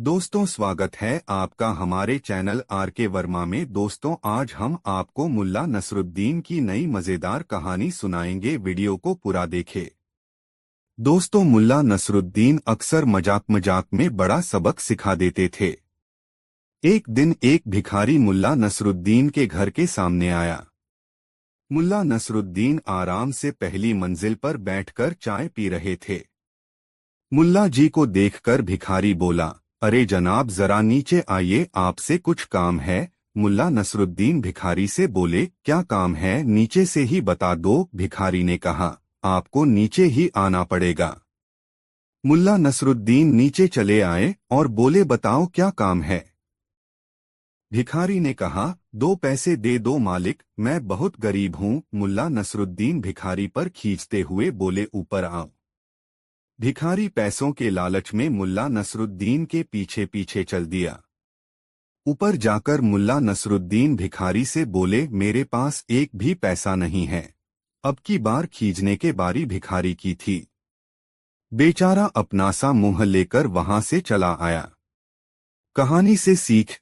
दोस्तों, स्वागत है आपका हमारे चैनल आर के वर्मा में। दोस्तों, आज हम आपको मुल्ला नसरुद्दीन की नई मजेदार कहानी सुनाएंगे। वीडियो को पूरा देखें। दोस्तों, मुल्ला नसरुद्दीन अक्सर मजाक मजाक में बड़ा सबक सिखा देते थे। एक दिन एक भिखारी मुल्ला नसरुद्दीन के घर के सामने आया। मुल्ला नसरुद्दीन आराम से पहली मंजिल पर बैठकर चाय पी रहे थे। मुल्ला जी को देखकर भिखारी बोला, अरे जनाब, जरा नीचे आइए, आपसे कुछ काम है। मुल्ला नसरुद्दीन भिखारी से बोले, क्या काम है, नीचे से ही बता दो। भिखारी ने कहा, आपको नीचे ही आना पड़ेगा। मुल्ला नसरुद्दीन नीचे चले आए और बोले, बताओ क्या काम है। भिखारी ने कहा, 2 पैसे दे दो मालिक, मैं बहुत गरीब हूँ। मुल्ला नसरुद्दीन भिखारी पर खींचते हुए बोले, ऊपर आओ। भिखारी पैसों के लालच में मुल्ला नसरुद्दीन के पीछे पीछे चल दिया। ऊपर जाकर मुल्ला नसरुद्दीन भिखारी से बोले, मेरे पास एक भी पैसा नहीं है। अब की बार खींचने के बारी भिखारी की थी। बेचारा अपना सा मुंह लेकर वहां से चला आया। कहानी से सीख,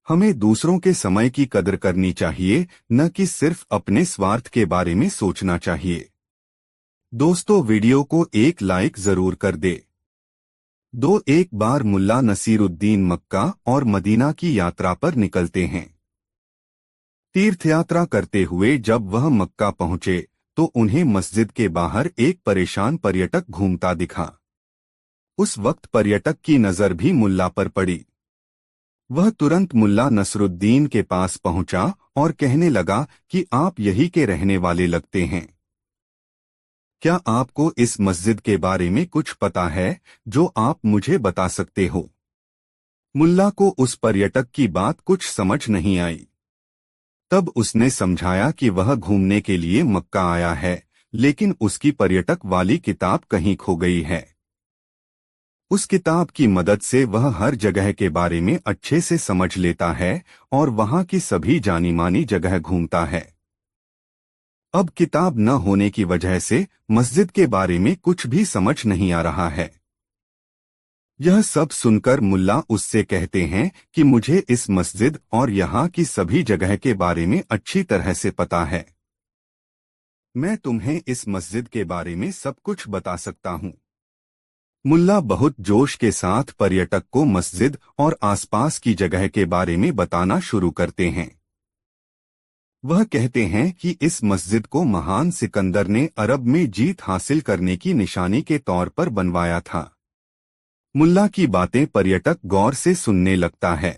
हमें दूसरों के समय की कदर करनी चाहिए, न कि सिर्फ अपने स्वार्थ के बारे में सोचना चाहिए। दोस्तों, वीडियो को एक लाइक जरूर कर दे। एक बार मुल्ला नसीरुद्दीन मक्का और मदीना की यात्रा पर निकलते हैं। तीर्थ यात्रा करते हुए जब वह मक्का पहुंचे तो उन्हें मस्जिद के बाहर एक परेशान पर्यटक घूमता दिखा। उस वक्त पर्यटक की नजर भी मुल्ला पर पड़ी। वह तुरंत मुल्ला नसरुद्दीन के पास पहुंचा और कहने लगा कि आप यही के रहने वाले लगते हैं। क्या आपको इस मस्जिद के बारे में कुछ पता है जो आप मुझे बता सकते हो? मुल्ला को उस पर्यटक की बात कुछ समझ नहीं आई। तब उसने समझाया कि वह घूमने के लिए मक्का आया है, लेकिन उसकी पर्यटक वाली किताब कहीं खो गई है। उस किताब की मदद से वह हर जगह के बारे में अच्छे से समझ लेता है और वहां की सभी जानी मानी जगह घूमता है। अब किताब न होने की वजह से मस्जिद के बारे में कुछ भी समझ नहीं आ रहा है। यह सब सुनकर मुल्ला उससे कहते हैं कि मुझे इस मस्जिद और यहाँ की सभी जगह के बारे में अच्छी तरह से पता है। मैं तुम्हें इस मस्जिद के बारे में सब कुछ बता सकता हूँ। मुल्ला बहुत जोश के साथ पर्यटक को मस्जिद और आसपास की जगह के बारे में बताना शुरू करते हैं। वह कहते हैं कि इस मस्जिद को महान सिकंदर ने अरब में जीत हासिल करने की निशानी के तौर पर बनवाया था। मुल्ला की बातें पर्यटक गौर से सुनने लगता है।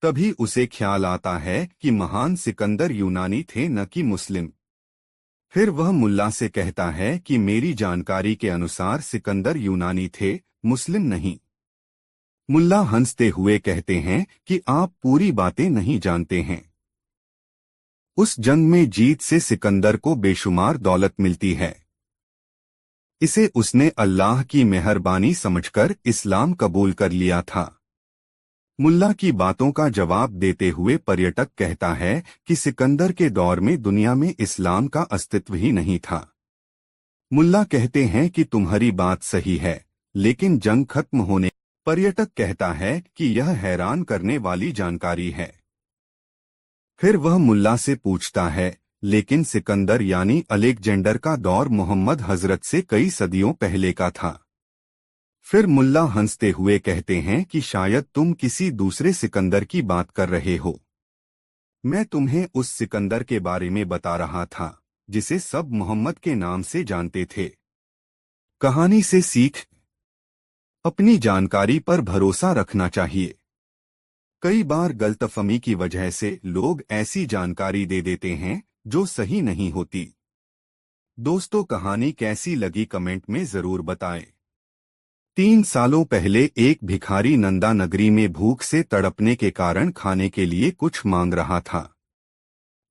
तभी उसे ख्याल आता है कि महान सिकंदर यूनानी थे, न कि मुस्लिम। फिर वह मुल्ला से कहता है कि मेरी जानकारी के अनुसार सिकंदर यूनानी थे, मुस्लिम नहीं। मुल्ला हंसते हुए कहते हैं कि आप पूरी बातें नहीं जानते हैं। उस जंग में जीत से सिकंदर को बेशुमार दौलत मिलती है। इसे उसने अल्लाह की मेहरबानी समझकर इस्लाम कबूल कर लिया था। मुल्ला की बातों का जवाब देते हुए पर्यटक कहता है कि सिकंदर के दौर में दुनिया में इस्लाम का अस्तित्व ही नहीं था। मुल्ला कहते हैं कि तुम्हारी बात सही है, लेकिन जंग खत्म होने। पर्यटक कहता है कि यह हैरान करने वाली जानकारी है। फिर वह मुल्ला से पूछता है, लेकिन सिकंदर यानी अलेक्जेंडर का दौर मोहम्मद हजरत से कई सदियों पहले का था। फिर मुल्ला हंसते हुए कहते हैं कि शायद तुम किसी दूसरे सिकंदर की बात कर रहे हो। मैं तुम्हें उस सिकंदर के बारे में बता रहा था जिसे सब मोहम्मद के नाम से जानते थे। कहानी से सीख, अपनी जानकारी पर भरोसा रखना चाहिए। कई बार गलतफहमी की वजह से लोग ऐसी जानकारी दे देते हैं जो सही नहीं होती। दोस्तों, कहानी कैसी लगी कमेंट में जरूर बताएं। 3 सालों पहले एक भिखारी नंदा नगरी में भूख से तड़पने के कारण खाने के लिए कुछ मांग रहा था।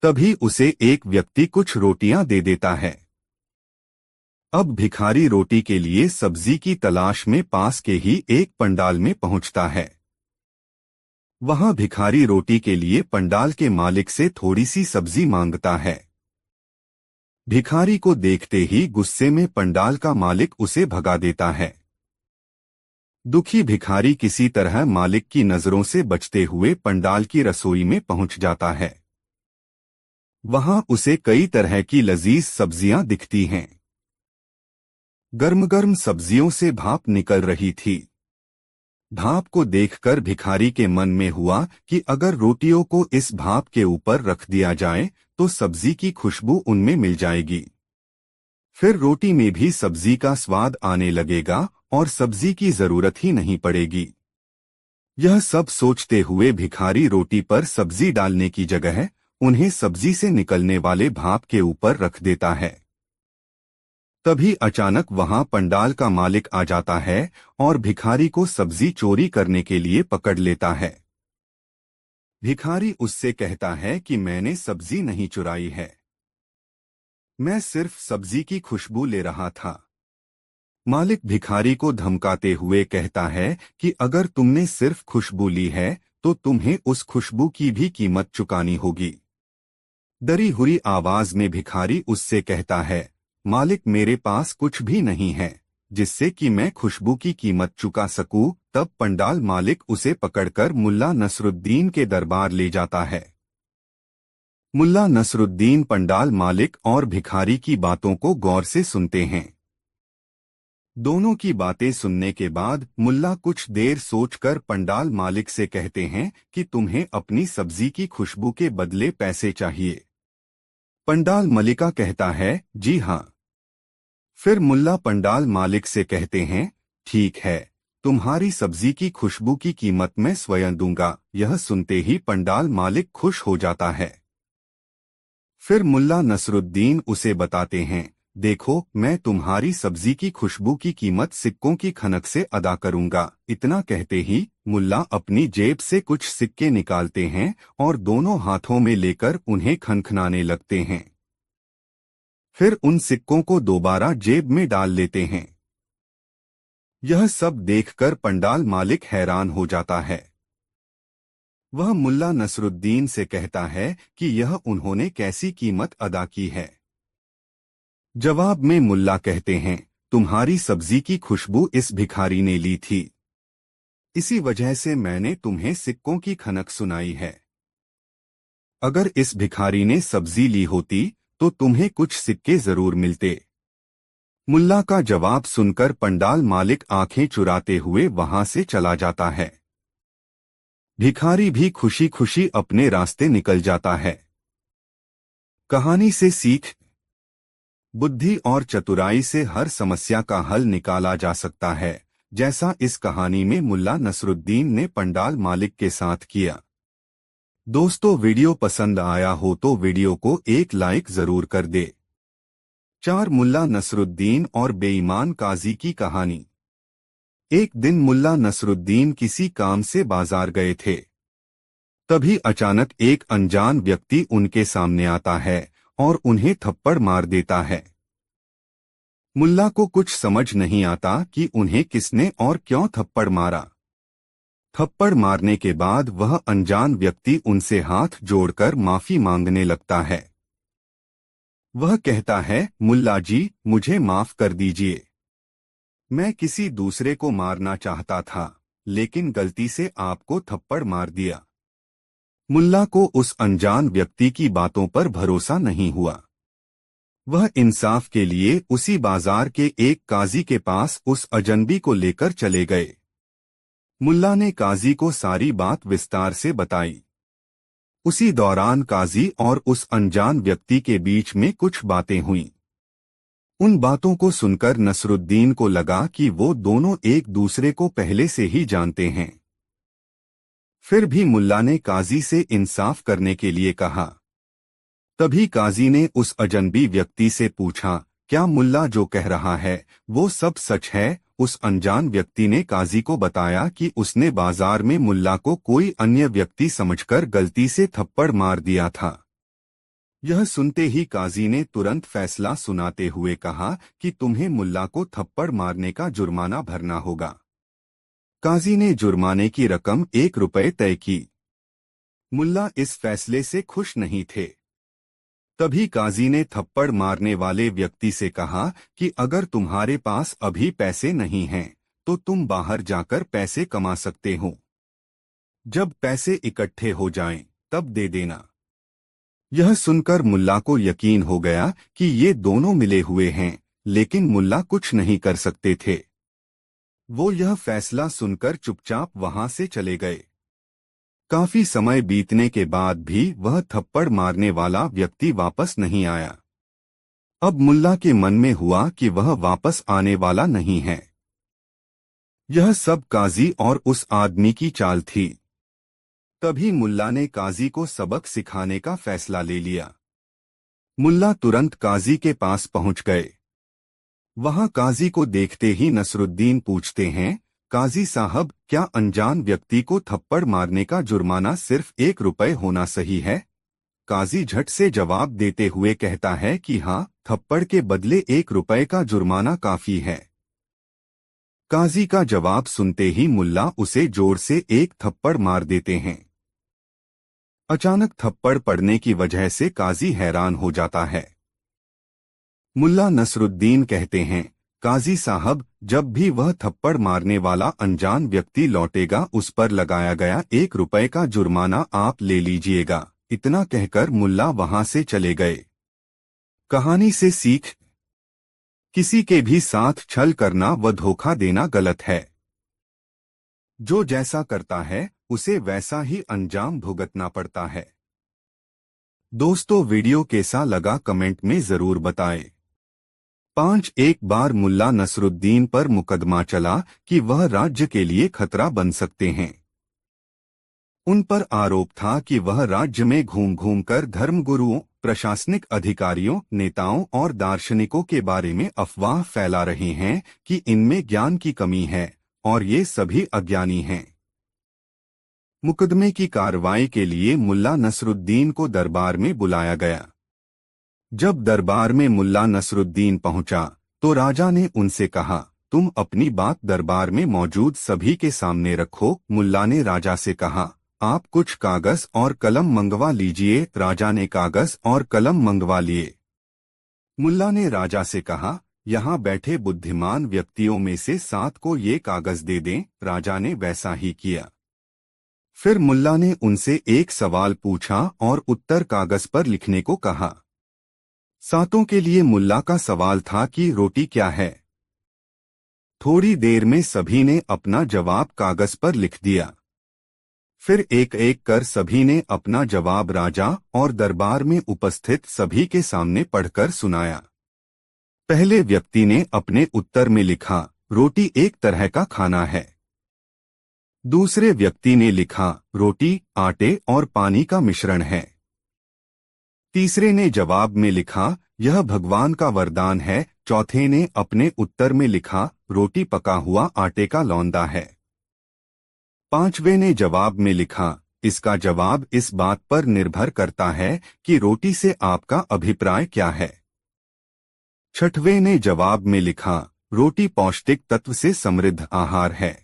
तभी उसे एक व्यक्ति कुछ रोटियां दे देता है। अब भिखारी रोटी के लिए सब्जी की तलाश में पास के ही एक पंडाल में पहुंचता है। वहां भिखारी रोटी के लिए पंडाल के मालिक से थोड़ी सी सब्जी मांगता है। भिखारी को देखते ही गुस्से में पंडाल का मालिक उसे भगा देता है। दुखी भिखारी किसी तरह मालिक की नजरों से बचते हुए पंडाल की रसोई में पहुंच जाता है। वहां उसे कई तरह की लजीज सब्जियां दिखती हैं। गर्म गर्म सब्जियों से भाप निकल रही थी। भाप को देखकर भिखारी के मन में हुआ कि अगर रोटियों को इस भाप के ऊपर रख दिया जाए तो सब्जी की खुशबू उनमें मिल जाएगी। फिर रोटी में भी सब्जी का स्वाद आने लगेगा और सब्जी की जरूरत ही नहीं पड़ेगी। यह सब सोचते हुए भिखारी रोटी पर सब्जी डालने की जगह उन्हें सब्जी से निकलने वाले भाप के ऊपर रख देता है। तभी अचानक वहां पंडाल का मालिक आ जाता है और भिखारी को सब्जी चोरी करने के लिए पकड़ लेता है। भिखारी उससे कहता है कि मैंने सब्जी नहीं चुराई है, मैं सिर्फ सब्जी की खुशबू ले रहा था। मालिक भिखारी को धमकाते हुए कहता है कि अगर तुमने सिर्फ खुशबू ली है तो तुम्हें उस खुशबू की भी कीमत चुकानी होगी। डरी हुई आवाज में भिखारी उससे कहता है, मालिक मेरे पास कुछ भी नहीं है जिससे कि मैं खुशबू की कीमत चुका सकूं। तब पंडाल मालिक उसे पकड़कर मुल्ला नसरुद्दीन के दरबार ले जाता है। मुल्ला नसरुद्दीन पंडाल मालिक और भिखारी की बातों को गौर से सुनते हैं। दोनों की बातें सुनने के बाद मुल्ला कुछ देर सोचकर पंडाल मालिक से कहते हैं कि तुम्हें अपनी सब्जी की खुशबू के बदले पैसे चाहिए। पंडाल मलिका कहता है, जी हाँ। फिर मुल्ला पंडाल मालिक से कहते हैं, ठीक है, तुम्हारी सब्जी की खुशबू की कीमत मैं स्वयं दूंगा। यह सुनते ही पंडाल मालिक खुश हो जाता है। फिर मुल्ला नसरुद्दीन उसे बताते हैं, देखो मैं तुम्हारी सब्जी की खुशबू की कीमत सिक्कों की खनक से अदा करूंगा। इतना कहते ही मुल्ला अपनी जेब से कुछ सिक्के निकालते हैं और दोनों हाथों में लेकर उन्हें खनखनाने लगते हैं। फिर उन सिक्कों को दोबारा जेब में डाल लेते हैं। यह सब देखकर पंडाल मालिक हैरान हो जाता है। वह मुल्ला नसरुद्दीन से कहता है कि यह उन्होंने कैसी कीमत अदा की है। जवाब में मुल्ला कहते हैं, तुम्हारी सब्जी की खुशबू इस भिखारी ने ली थी, इसी वजह से मैंने तुम्हें सिक्कों की खनक सुनाई है। अगर इस भिखारी ने सब्जी ली होती तो तुम्हें कुछ सिक्के जरूर मिलते। मुल्ला का जवाब सुनकर पंडाल मालिक आंखें चुराते हुए वहां से चला जाता है। भिखारी भी खुशी खुशी अपने रास्ते निकल जाता है। कहानी से सीख, बुद्धि और चतुराई से हर समस्या का हल निकाला जा सकता है, जैसा इस कहानी में मुल्ला नसरुद्दीन ने पंडाल मालिक के साथ किया। दोस्तों वीडियो पसंद आया हो तो वीडियो को एक लाइक जरूर कर दे। 4 मुल्ला नसरुद्दीन और बेईमान काजी की कहानी। एक दिन मुल्ला नसरुद्दीन किसी काम से बाजार गए थे। तभी अचानक एक अनजान व्यक्ति उनके सामने आता है और उन्हें थप्पड़ मार देता है। मुल्ला को कुछ समझ नहीं आता कि उन्हें किसने और क्यों थप्पड़ मारा। थप्पड़ मारने के बाद वह अनजान व्यक्ति उनसे हाथ जोड़कर माफी मांगने लगता है। वह कहता है, मुल्ला जी मुझे माफ कर दीजिए, मैं किसी दूसरे को मारना चाहता था लेकिन गलती से आपको थप्पड़ मार दिया। मुल्ला को उस अनजान व्यक्ति की बातों पर भरोसा नहीं हुआ। वह इंसाफ के लिए उसी बाजार के एक काजी के पास उस अजनबी को लेकर चले गए। मुल्ला ने काजी को सारी बात विस्तार से बताई। उसी दौरान काजी और उस अनजान व्यक्ति के बीच में कुछ बातें हुईं। उन बातों को सुनकर नसरुद्दीन को लगा कि वो दोनों एक दूसरे को पहले से ही जानते हैं। फिर भी मुल्ला ने काजी से इंसाफ करने के लिए कहा। तभी काजी ने उस अजनबी व्यक्ति से पूछा, क्या मुल्ला जो कह रहा है वो सब सच है? उस अनजान व्यक्ति ने काजी को बताया कि उसने बाजार में मुल्ला को कोई अन्य व्यक्ति समझकर गलती से थप्पड़ मार दिया था। यह सुनते ही काजी ने तुरंत फैसला सुनाते हुए कहा कि तुम्हें मुल्ला को थप्पड़ मारने का जुर्माना भरना होगा। काजी ने जुर्माने की रकम 1 रुपये तय की। मुल्ला इस फैसले से खुश नहीं थे। तभी काजी ने थप्पड़ मारने वाले व्यक्ति से कहा कि अगर तुम्हारे पास अभी पैसे नहीं हैं तो तुम बाहर जाकर पैसे कमा सकते हो। जब पैसे इकट्ठे हो जाएं, तब दे देना। यह सुनकर मुल्ला को यकीन हो गया कि ये दोनों मिले हुए हैं, लेकिन मुल्ला कुछ नहीं कर सकते थे। वो यह फैसला सुनकर चुपचाप वहां से चले गए। काफी समय बीतने के बाद भी वह थप्पड़ मारने वाला व्यक्ति वापस नहीं आया। अब मुल्ला के मन में हुआ कि वह वापस आने वाला नहीं है। यह सब काजी और उस आदमी की चाल थी। तभी मुल्ला ने काजी को सबक सिखाने का फैसला ले लिया। मुल्ला तुरंत काजी के पास पहुंच गए। वहां काजी को देखते ही नसरुद्दीन पूछते हैं, काजी साहब, क्या अनजान व्यक्ति को थप्पड़ मारने का जुर्माना सिर्फ 1 रुपए होना सही है? काजी झट से जवाब देते हुए कहता है कि हाँ, थप्पड़ के बदले 1 रुपए का जुर्माना काफी है। काजी का जवाब सुनते ही मुल्ला उसे जोर से 1 थप्पड़ मार देते हैं। अचानक थप्पड़ पड़ने की वजह से काजी हैरान हो जाता है। मुल्ला नसरुद्दीन कहते हैं, काजी साहब, जब भी वह थप्पड़ मारने वाला अनजान व्यक्ति लौटेगा उस पर लगाया गया 1 रुपए का जुर्माना आप ले लीजिएगा। इतना कहकर मुल्ला वहां से चले गए। कहानी से सीख, किसी के भी साथ छल करना व धोखा देना गलत है। जो जैसा करता है उसे वैसा ही अंजाम भुगतना पड़ता है। दोस्तों, वीडियो कैसा लगा कमेंट में जरूर बताएं। 5 एक बार मुल्ला नसरुद्दीन पर मुकदमा चला कि वह राज्य के लिए खतरा बन सकते हैं। उन पर आरोप था कि वह राज्य में घूम घूम कर धर्मगुरुओं, प्रशासनिक अधिकारियों, नेताओं और दार्शनिकों के बारे में अफवाह फैला रहे हैं कि इनमें ज्ञान की कमी है और ये सभी अज्ञानी हैं। मुकदमे की कार्रवाई के लिए मुल्ला नसरुद्दीन को दरबार में बुलाया गया। जब दरबार में मुल्ला नसरुद्दीन पहुंचा तो राजा ने उनसे कहा, तुम अपनी बात दरबार में मौजूद सभी के सामने रखो। मुल्ला ने राजा से कहा, आप कुछ कागज और कलम मंगवा लीजिए। राजा ने कागज और कलम मंगवा लिए। मुल्ला ने राजा से कहा, यहाँ बैठे बुद्धिमान व्यक्तियों में से 7 को ये कागज दे दें। राजा ने वैसा ही किया। फिर मुल्ला ने उनसे एक सवाल पूछा और उत्तर कागज पर लिखने को कहा। 7 के लिए मुल्ला का सवाल था कि रोटी क्या है। थोड़ी देर में सभी ने अपना जवाब कागज पर लिख दिया। फिर एक एक कर सभी ने अपना जवाब राजा और दरबार में उपस्थित सभी के सामने पढ़कर सुनाया। पहले व्यक्ति ने अपने उत्तर में लिखा, रोटी एक तरह का खाना है। दूसरे व्यक्ति ने लिखा, रोटी आटे और पानी का मिश्रण है। तीसरे ने जवाब में लिखा, यह भगवान का वरदान है। चौथे ने अपने उत्तर में लिखा, रोटी पका हुआ आटे का लौंदा है। 5वें ने जवाब में लिखा, इसका जवाब इस बात पर निर्भर करता है कि रोटी से आपका अभिप्राय क्या है। 6वें ने जवाब में लिखा, रोटी पौष्टिक तत्व से समृद्ध आहार है।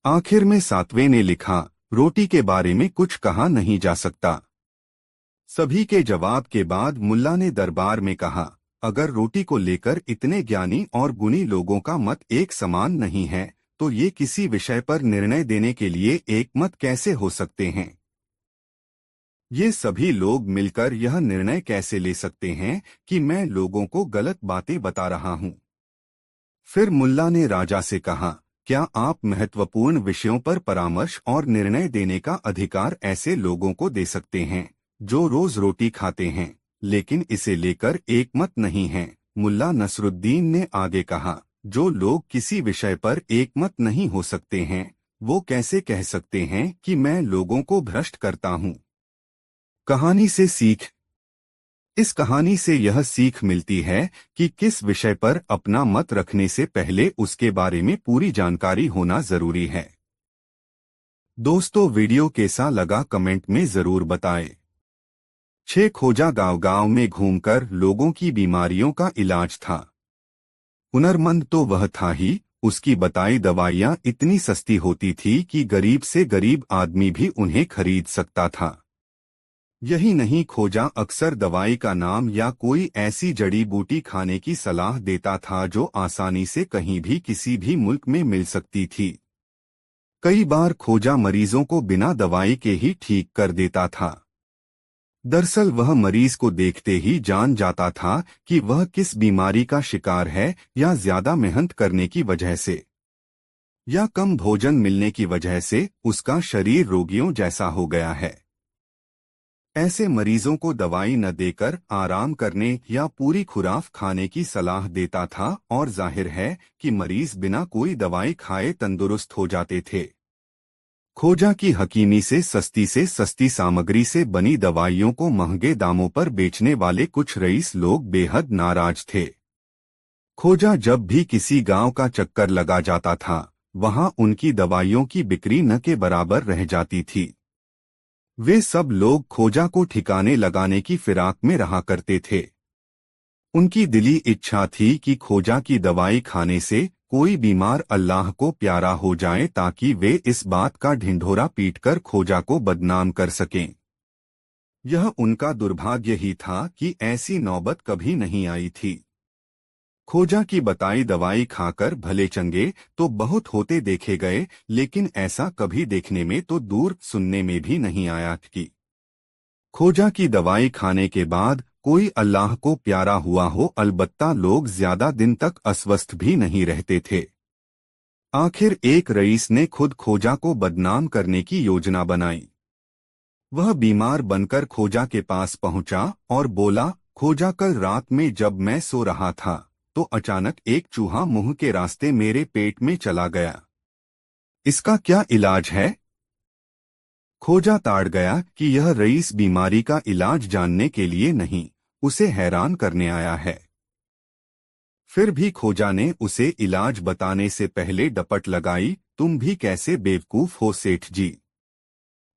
आखिर में 7वें ने लिखा, रोटी के बारे में कुछ कहा नहीं जा सकता। सभी के जवाब के बाद मुल्ला ने दरबार में कहा, अगर रोटी को लेकर इतने ज्ञानी और गुणी लोगों का मत एक समान नहीं है तो ये किसी विषय पर निर्णय देने के लिए एक मत कैसे हो सकते हैं? ये सभी लोग मिलकर यह निर्णय कैसे ले सकते हैं कि मैं लोगों को गलत बातें बता रहा हूं? फिर मुल्ला ने राजा से कहा, क्या आप महत्वपूर्ण विषयों पर परामर्श और निर्णय देने का अधिकार ऐसे लोगों को दे सकते हैं जो रोज रोटी खाते हैं लेकिन इसे लेकर एक मत नहीं है? मुल्ला नसरुद्दीन ने आगे कहा, जो लोग किसी विषय पर एक मत नहीं हो सकते हैं वो कैसे कह सकते हैं कि मैं लोगों को भ्रष्ट करता हूं? कहानी से सीख, इस कहानी से यह सीख मिलती है कि किस विषय पर अपना मत रखने से पहले उसके बारे में पूरी जानकारी होना जरूरी है। दोस्तों, वीडियो कैसा लगा कमेंट में जरूर बताएं। 6 खोजा गांव-गांव में घूमकर लोगों की बीमारियों का इलाज था। हुनरमंद तो वह था ही, उसकी बताई दवाइयां इतनी सस्ती होती थी कि गरीब से गरीब आदमी भी उन्हें खरीद सकता था। यही नहीं, खोजा अक्सर दवाई का नाम या कोई ऐसी जड़ी बूटी खाने की सलाह देता था जो आसानी से कहीं भी किसी भी मुल्क में मिल सकती थी। कई बार खोजा मरीजों को बिना दवाई के ही ठीक कर देता था। दरअसल वह मरीज को देखते ही जान जाता था कि वह किस बीमारी का शिकार है, या ज्यादा मेहनत करने की वजह से या कम भोजन मिलने की वजह से उसका शरीर रोगियों जैसा हो गया है। ऐसे मरीजों को दवाई न देकर आराम करने या पूरी खुराक खाने की सलाह देता था, और जाहिर है कि मरीज बिना कोई दवाई खाए तंदुरुस्त हो जाते थे। खोजा की हकीमी से सस्ती सामग्री से बनी दवाइयों को महंगे दामों पर बेचने वाले कुछ रईस लोग बेहद नाराज थे। खोजा जब भी किसी गांव का चक्कर लगा जाता था, वहां उनकी दवाइयों की बिक्री न के बराबर रह जाती थी। वे सब लोग खोजा को ठिकाने लगाने की फिराक में रहा करते थे। उनकी दिली इच्छा थी कि खोजा की दवाई खाने से कोई बीमार अल्लाह को प्यारा हो जाए, ताकि वे इस बात का ढिंढोरा पीटकर खोजा को बदनाम कर सकें। यह उनका दुर्भाग्य ही था कि ऐसी नौबत कभी नहीं आई थी। खोजा की बताई दवाई खाकर भले चंगे तो बहुत होते देखे गए, लेकिन ऐसा कभी देखने में तो दूर सुनने में भी नहीं आया कि खोजा की दवाई खाने के बाद कोई अल्लाह को प्यारा हुआ हो। अलबत्ता लोग ज्यादा दिन तक अस्वस्थ भी नहीं रहते थे। आखिर एक रईस ने खुद खोजा को बदनाम करने की योजना बनाई। वह बीमार बनकर खोजा के पास पहुंचा और बोला, खोजा, कल रात में जब मैं सो रहा था तो अचानक एक चूहा मुंह के रास्ते मेरे पेट में चला गया। इसका क्या इलाज है? खोजा ताड़ गया कि यह रईस बीमारी का इलाज जानने के लिए नहीं, उसे हैरान करने आया है। फिर भी खोजा ने उसे इलाज बताने से पहले डपट लगाई, तुम भी कैसे बेवकूफ हो सेठ जी।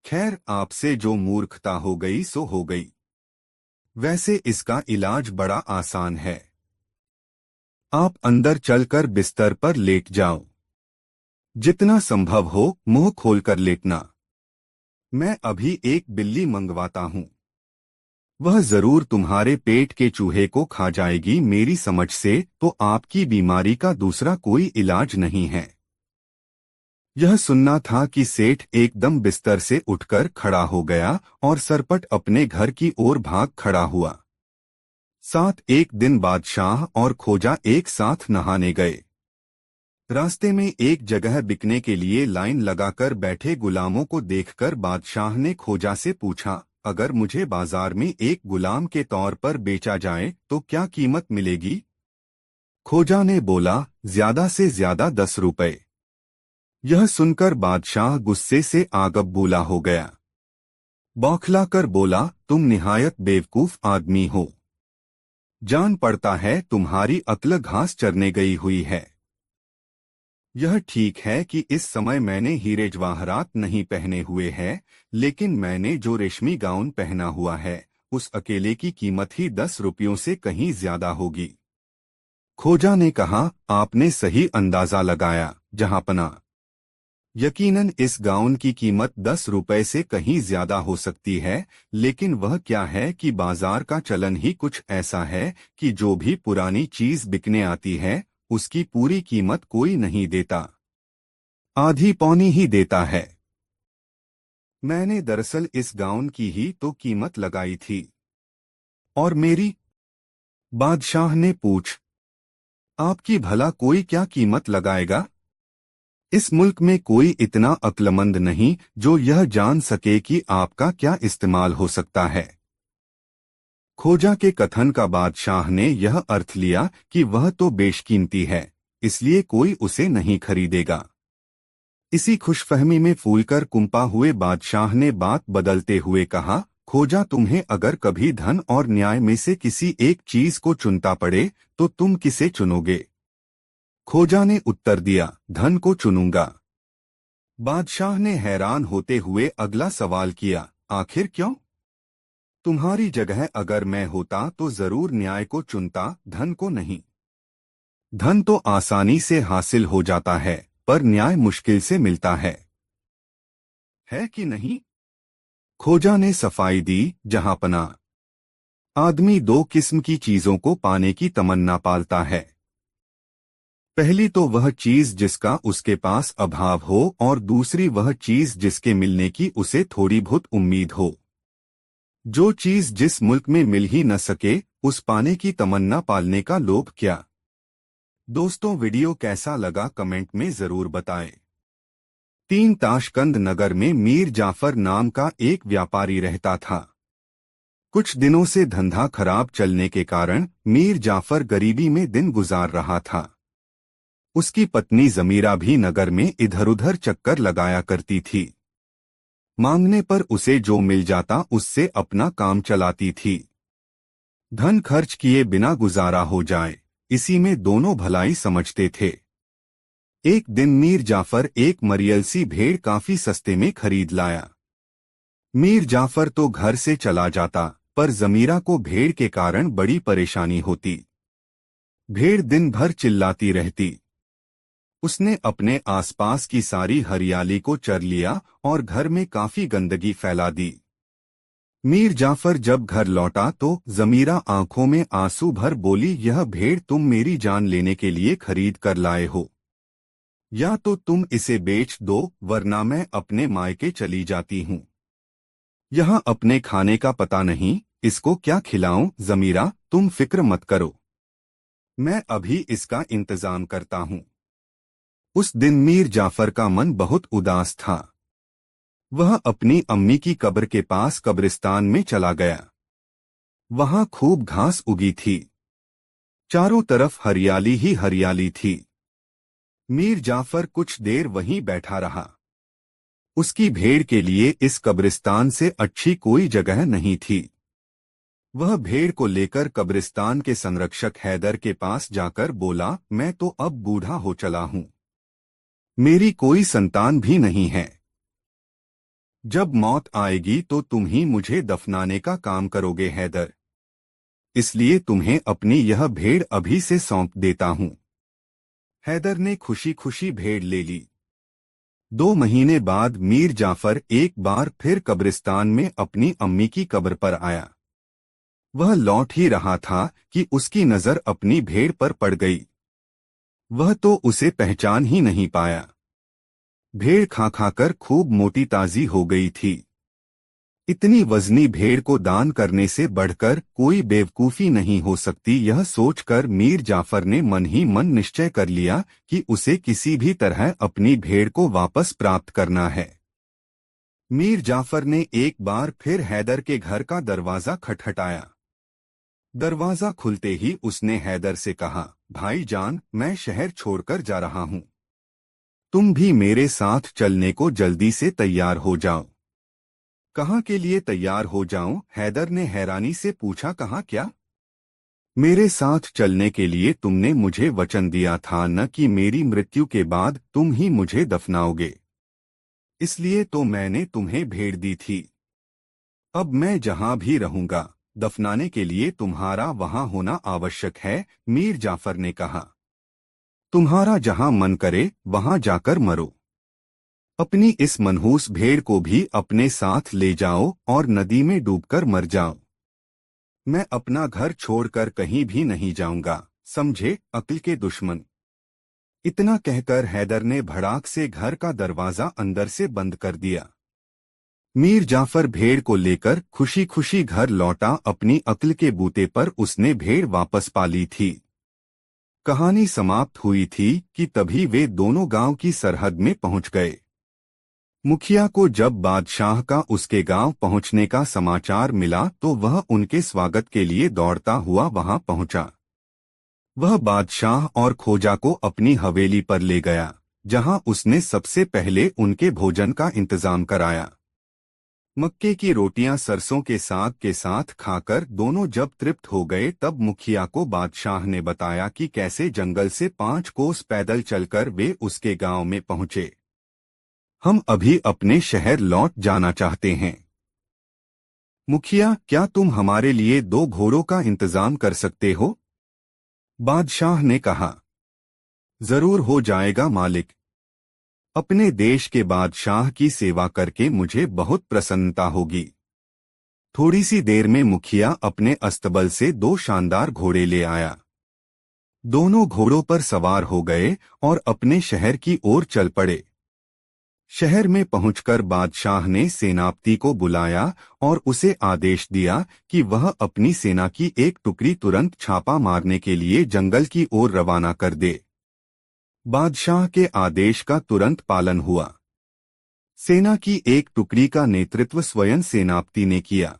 खैर, आपसे जो मूर्खता हो गई सो हो गई। वैसे इसका इलाज बड़ा आसान है। आप अंदर चलकर बिस्तर पर लेट जाओ। जितना संभव हो मुंह खोलकर लेटना। मैं अभी एक बिल्ली मंगवाता हूँ। वह जरूर तुम्हारे पेट के चूहे को खा जाएगी। मेरी समझ से तो आपकी बीमारी का दूसरा कोई इलाज नहीं है। यह सुनना था कि सेठ एकदम बिस्तर से उठकर खड़ा हो गया और सरपट अपने घर की ओर भाग खड़ा हुआ। साथ एक दिन बादशाह और खोजा एक साथ नहाने गए। रास्ते में एक जगह बिकने के लिए लाइन लगाकर बैठे गुलामों को देखकर बादशाह ने खोजा से पूछा, अगर मुझे बाजार में एक गुलाम के तौर पर बेचा जाए तो क्या कीमत मिलेगी? खोजा ने बोला, ज्यादा से ज्यादा 10 रुपए। यह सुनकर बादशाह गुस्से से आग बबूला हो गया। बौखला कर बोला, तुम निहायत बेवकूफ आदमी हो। जान पड़ता है तुम्हारी अक्ल घास चरने गई हुई है। यह ठीक है कि इस समय मैंने हीरे जवाहरात नहीं पहने हुए हैं, लेकिन मैंने जो रेशमी गाउन पहना हुआ है उस अकेले की कीमत ही 10 रुपयों से कहीं ज्यादा होगी। खोजा ने कहा, आपने सही अंदाजा लगाया जहांपना। यकीनन इस गाउन की कीमत 10 रुपए से कहीं ज्यादा हो सकती है, लेकिन वह क्या है कि बाजार का चलन ही कुछ ऐसा है कि जो भी पुरानी चीज बिकने आती है उसकी पूरी कीमत कोई नहीं देता, आधी पौनी ही देता है। मैंने दरअसल इस गाउन की ही तो कीमत लगाई थी। और मेरी? बादशाह ने पूछ, आपकी भला कोई क्या कीमत लगाएगा? इस मुल्क में कोई इतना अक्लमंद नहीं जो यह जान सके कि आपका क्या इस्तेमाल हो सकता है। खोजा के कथन का बादशाह ने यह अर्थ लिया कि वह तो बेशकीमती है, इसलिए कोई उसे नहीं खरीदेगा। इसी खुशफहमी में फूलकर कुंपा हुए बादशाह ने बात बदलते हुए कहा, खोजा, तुम्हें अगर कभी धन और न्याय में से किसी एक चीज को चुनता पड़े तो तुम किसे चुनोगे? खोजा ने उत्तर दिया, धन को चुनूंगा। बादशाह ने हैरान होते हुए अगला सवाल किया, आखिर क्यों? तुम्हारी जगह अगर मैं होता तो जरूर न्याय को चुनता, धन को नहीं। धन तो आसानी से हासिल हो जाता है, पर न्याय मुश्किल से मिलता है कि नहीं? खोजा ने सफाई दी, जहांपना। आदमी दो किस्म की चीजों को पाने की तमन्ना पालता है। पहली तो वह चीज जिसका उसके पास अभाव हो और दूसरी वह चीज जिसके मिलने की उसे थोड़ी बहुत उम्मीद हो। जो चीज जिस मुल्क में मिल ही न सके, उस पाने की तमन्ना पालने का लोभ क्या। दोस्तों, वीडियो कैसा लगा कमेंट में जरूर बताएं। तीन ताशकंद नगर में मीर जाफर नाम का एक व्यापारी रहता था। कुछ दिनों से धंधा खराब चलने के कारण मीर जाफर गरीबी में दिन गुजार रहा था। उसकी पत्नी जमीरा भी नगर में इधर उधर चक्कर लगाया करती थी। मांगने पर उसे जो मिल जाता उससे अपना काम चलाती थी। धन खर्च किए बिना गुजारा हो जाए, इसी में दोनों भलाई समझते थे। एक दिन मीर जाफर एक मरियल सी भेड़ काफी सस्ते में खरीद लाया। मीर जाफर तो घर से चला जाता, पर जमीरा को भेड़ के कारण बड़ी परेशानी होती। भेड़ दिन भर चिल्लाती रहती। उसने अपने आसपास की सारी हरियाली को चर लिया और घर में काफी गंदगी फैला दी। मीर जाफर जब घर लौटा तो जमीरा आंखों में आंसू भर बोली, यह भेड़ तुम मेरी जान लेने के लिए खरीद कर लाए हो, या तो तुम इसे बेच दो वरना मैं अपने मायके चली जाती हूँ। यहाँ अपने खाने का पता नहीं, इसको क्या खिलाऊं। जमीरा, तुम फिक्र मत करो, मैं अभी इसका इंतजाम करता हूँ। उस दिन मीर जाफर का मन बहुत उदास था। वह अपनी अम्मी की कब्र के पास कब्रिस्तान में चला गया। वहां खूब घास उगी थी, चारों तरफ हरियाली ही हरियाली थी। मीर जाफर कुछ देर वहीं बैठा रहा। उसकी भेड़ के लिए इस कब्रिस्तान से अच्छी कोई जगह नहीं थी। वह भेड़ को लेकर कब्रिस्तान के संरक्षक हैदर के पास जाकर बोला, मैं तो अब बूढ़ा हो चला हूँ, मेरी कोई संतान भी नहीं है। जब मौत आएगी तो तुम ही मुझे दफनाने का काम करोगे हैदर, इसलिए तुम्हें अपनी यह भेड़ अभी से सौंप देता हूँ। हैदर ने खुशी खुशी भेड़ ले ली। 2 महीने बाद मीर जाफर एक बार फिर कब्रिस्तान में अपनी अम्मी की कब्र पर आया। वह लौट ही रहा था कि उसकी नजर अपनी भेड़ पर पड़ गई। वह तो उसे पहचान ही नहीं पाया। भेड़ खा खाकर खूब मोटी ताजी हो गई थी। इतनी वजनी भेड़ को दान करने से बढ़कर कोई बेवकूफी नहीं हो सकती। यह सोचकर मीर जाफर ने मन ही मन निश्चय कर लिया कि उसे किसी भी तरह अपनी भेड़ को वापस प्राप्त करना है। मीर जाफर ने एक बार फिर हैदर के घर का दरवाजा खटखटाया। दरवाजा खुलते ही उसने हैदर से कहा, भाईजान, मैं शहर छोड़कर जा रहा हूँ, तुम भी मेरे साथ चलने को जल्दी से तैयार हो जाओ। कहाँ के लिए तैयार हो जाऊं? हैदर ने हैरानी से पूछा, कहाँ क्या? मेरे साथ चलने के लिए तुमने मुझे वचन दिया था न कि मेरी मृत्यु के बाद तुम ही मुझे दफनाओगे, इसलिए तो मैंने तुम्हें भेड़ दी थी। अब मैं जहां भी रहूंगा, दफनाने के लिए तुम्हारा वहां होना आवश्यक है। मीर जाफर ने कहा, तुम्हारा जहां मन करे वहां जाकर मरो। अपनी इस मनहूस भेड़ को भी अपने साथ ले जाओ और नदी में डूबकर मर जाओ। मैं अपना घर छोड़कर कहीं भी नहीं जाऊंगा, समझे अक्ल के दुश्मन। इतना कहकर हैदर ने भड़ाक से घर का दरवाजा अंदर से बंद कर दिया। मीर जाफर भेड़ को लेकर खुशी खुशी घर लौटा। अपनी अक्ल के बूते पर उसने भेड़ वापस पाली थी। कहानी समाप्त हुई थी कि तभी वे दोनों गांव की सरहद में पहुंच गए। मुखिया को जब बादशाह का उसके गांव पहुंचने का समाचार मिला तो वह उनके स्वागत के लिए दौड़ता हुआ वहां पहुंचा। वह बादशाह और खोजा को अपनी हवेली पर ले गया, जहां उसने सबसे पहले उनके भोजन का इंतजाम कराया। मक्के की रोटियां सरसों के साग के साथ खाकर दोनों जब तृप्त हो गए तब मुखिया को बादशाह ने बताया कि कैसे जंगल से 5 कोस पैदल चलकर वे उसके गांव में पहुंचे। हम अभी अपने शहर लौट जाना चाहते हैं। मुखिया, क्या तुम हमारे लिए 2 घोड़ों का इंतजाम कर सकते हो? बादशाह ने कहा, जरूर हो जाएगा मालिक। अपने देश के बादशाह की सेवा करके मुझे बहुत प्रसन्नता होगी। थोड़ी सी देर में मुखिया अपने अस्तबल से 2 शानदार घोड़े ले आया। दोनों घोड़ों पर सवार हो गए और अपने शहर की ओर चल पड़े। शहर में पहुंचकर बादशाह ने सेनापति को बुलाया और उसे आदेश दिया कि वह अपनी सेना की एक टुकड़ी तुरंत छापा मारने के लिए जंगल की ओर रवाना कर दे। बादशाह के आदेश का तुरंत पालन हुआ। सेना की एक टुकड़ी का नेतृत्व स्वयं सेनापति ने किया।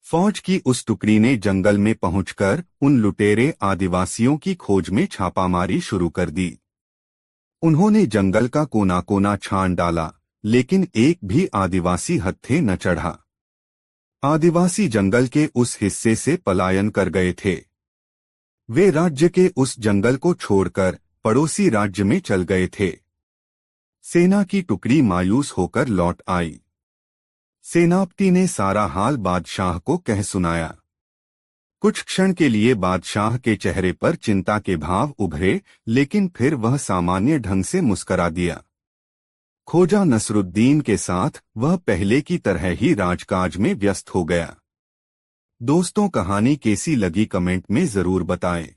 फौज की उस टुकड़ी ने जंगल में पहुंचकर उन लुटेरे आदिवासियों की खोज में छापामारी शुरू कर दी। उन्होंने जंगल का कोना कोना छान डाला, लेकिन एक भी आदिवासी हत्थे न चढ़ा। आदिवासी जंगल के उस हिस्से से पलायन कर गए थे। वे राज्य के उस जंगल को छोड़कर पड़ोसी राज्य में चल गए थे। सेना की टुकड़ी मायूस होकर लौट आई। सेनापति ने सारा हाल बादशाह को कह सुनाया। कुछ क्षण के लिए बादशाह के चेहरे पर चिंता के भाव उभरे, लेकिन फिर वह सामान्य ढंग से मुस्करा दिया। खोजा नसरुद्दीन के साथ वह पहले की तरह ही राजकाज में व्यस्त हो गया। दोस्तों, कहानी कैसी लगी कमेंट में जरूर बताएं।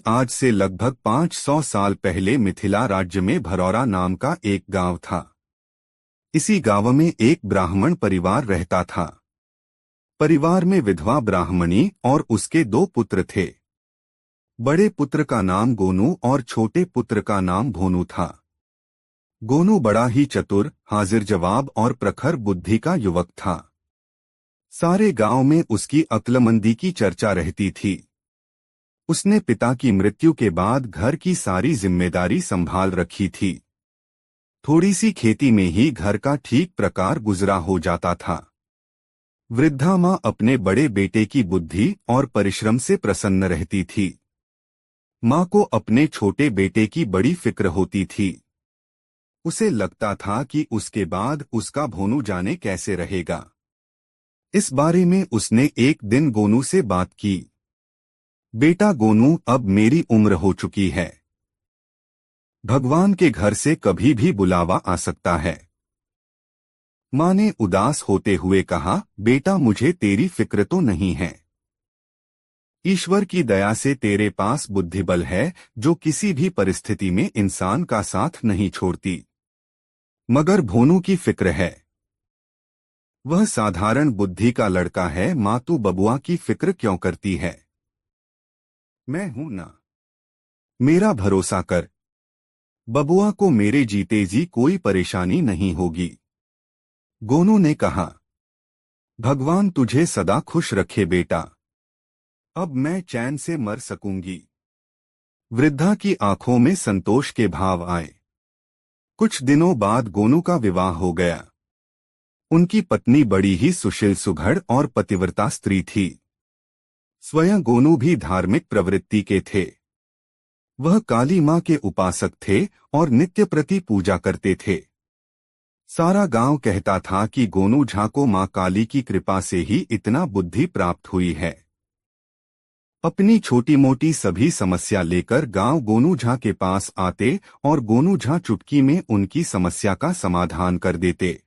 आज से लगभग 500 साल पहले मिथिला राज्य में भरौरा नाम का एक गांव था। इसी गांव में एक ब्राह्मण परिवार रहता था। परिवार में विधवा ब्राह्मणी और उसके 2 पुत्र थे। बड़े पुत्र का नाम गोनू और छोटे पुत्र का नाम भोनू था। गोनू बड़ा ही चतुर, हाजिर जवाब और प्रखर बुद्धि का युवक था। सारे गांव में उसकी अक्लमंदी की चर्चा रहती थी। उसने पिता की मृत्यु के बाद घर की सारी जिम्मेदारी संभाल रखी थी। थोड़ी सी खेती में ही घर का ठीक प्रकार गुजरा हो जाता था। वृद्धा माँ अपने बड़े बेटे की बुद्धि और परिश्रम से प्रसन्न रहती थी। माँ को अपने छोटे बेटे की बड़ी फिक्र होती थी। उसे लगता था कि उसके बाद उसका भोनू जाने कैसे रहेगा। इस बारे में उसने एक दिन गोनू से बात की। बेटा गोनू, अब मेरी उम्र हो चुकी है। भगवान के घर से कभी भी बुलावा आ सकता है। माँ ने उदास होते हुए कहा, बेटा मुझे तेरी फिक्र तो नहीं है। ईश्वर की दया से तेरे पास बुद्धिबल है जो किसी भी परिस्थिति में इंसान का साथ नहीं छोड़ती। मगर भोनू की फिक्र है। वह साधारण बुद्धि का लड़का है। माँ तू बबुआ की फिक्र क्यों करती है? मैं हूं ना, मेरा भरोसा कर। बबुआ को मेरे जीते जी कोई परेशानी नहीं होगी। गोनू ने कहा, भगवान तुझे सदा खुश रखे बेटा। अब मैं चैन से मर सकूंगी। वृद्धा की आंखों में संतोष के भाव आए। कुछ दिनों बाद गोनू का विवाह हो गया। उनकी पत्नी बड़ी ही सुशील सुघड़ और पतिव्रता स्त्री थी। स्वयं गोनू भी धार्मिक प्रवृत्ति के थे। वह काली माँ के उपासक थे और नित्य प्रति पूजा करते थे। सारा गांव कहता था कि गोनू झा को माँ काली की कृपा से ही इतना बुद्धि प्राप्त हुई है। अपनी छोटी मोटी सभी समस्या लेकर गांव गोनू झा के पास आते और गोनू झा चुटकी में उनकी समस्या का समाधान कर देते।